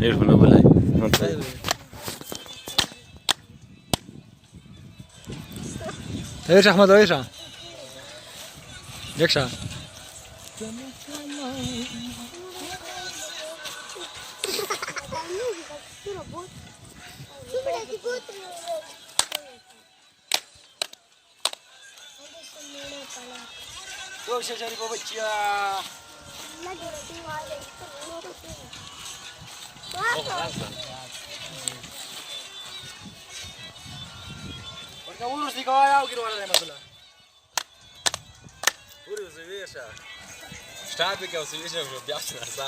ايرفون بلاي ايش احمد ايش يكشع شوف شجري بابتشيا urus di kawah ya, kira mana masalah? Urus biasa. Start kau biasa biasa nasa.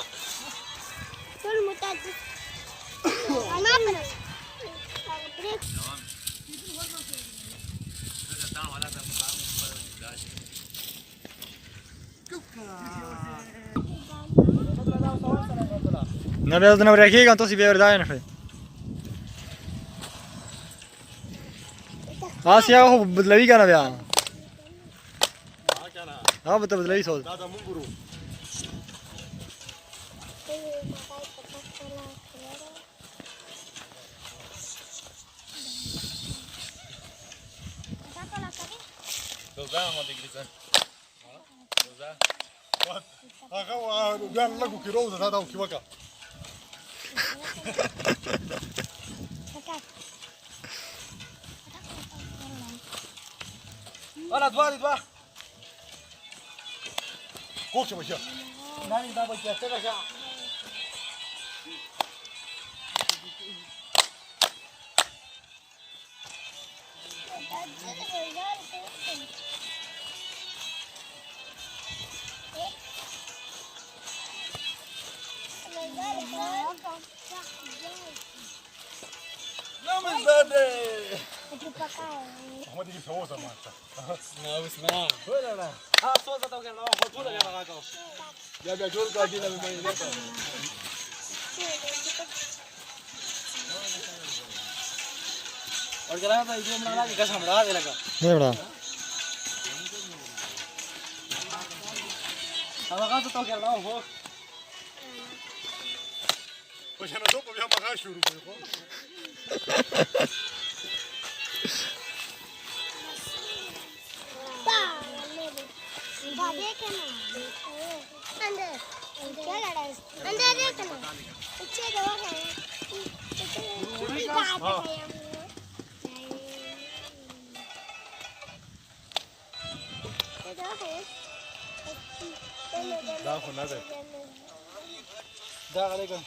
Kalau mutat, anak mana? Break. Nabiazdan bırakayım kan tosi bir daha ne? Asya ho بدلوي کنه بیا ها به بدلوي سول دا مونږ دوزا ما تجلسه دوزا هغه بیا لګو کې روزه دا او کې وکا انا دوا کوچ بچا نانی دا بچا څه بچا نعم زادة محمد يجي سوسة مالته ما اسمع ولا لا صوصة توكل الله خذ ولا يا راجل يا بيجول قاعدين بمينك और करा था ये मना के कसम रहा दे लगा नहीं बड़ा अब का तो क्या लाओ हो وش انا دوب بيها ما شروع كده لا خو نظر ده عليكم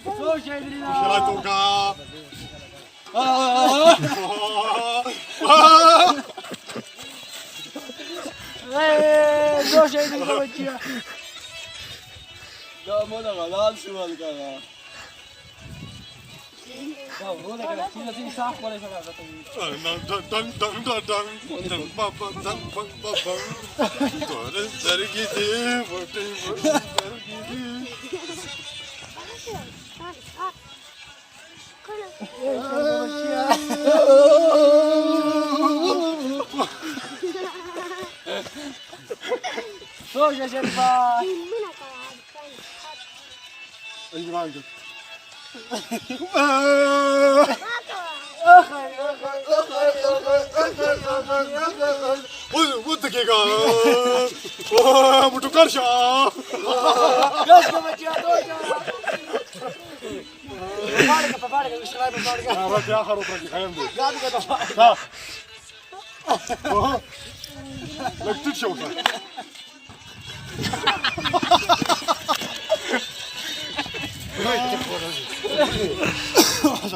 شو شايف لنا شرايطوكا شو شايف لنا بچيا لا مو ده غلال شو هالكلام لا مو ده كده تيجي صح ولا شغله دن دن دن دن دن بابا دن بابا دن زرقيتي ورتي زرقيتي شو يا شرفا اي معاك والدقيقة متكرشة كشكة بچيا دوجا بارك مش غايب بارك رجع آخر وبرجع خيام دي قاعد كده لك تتشوفها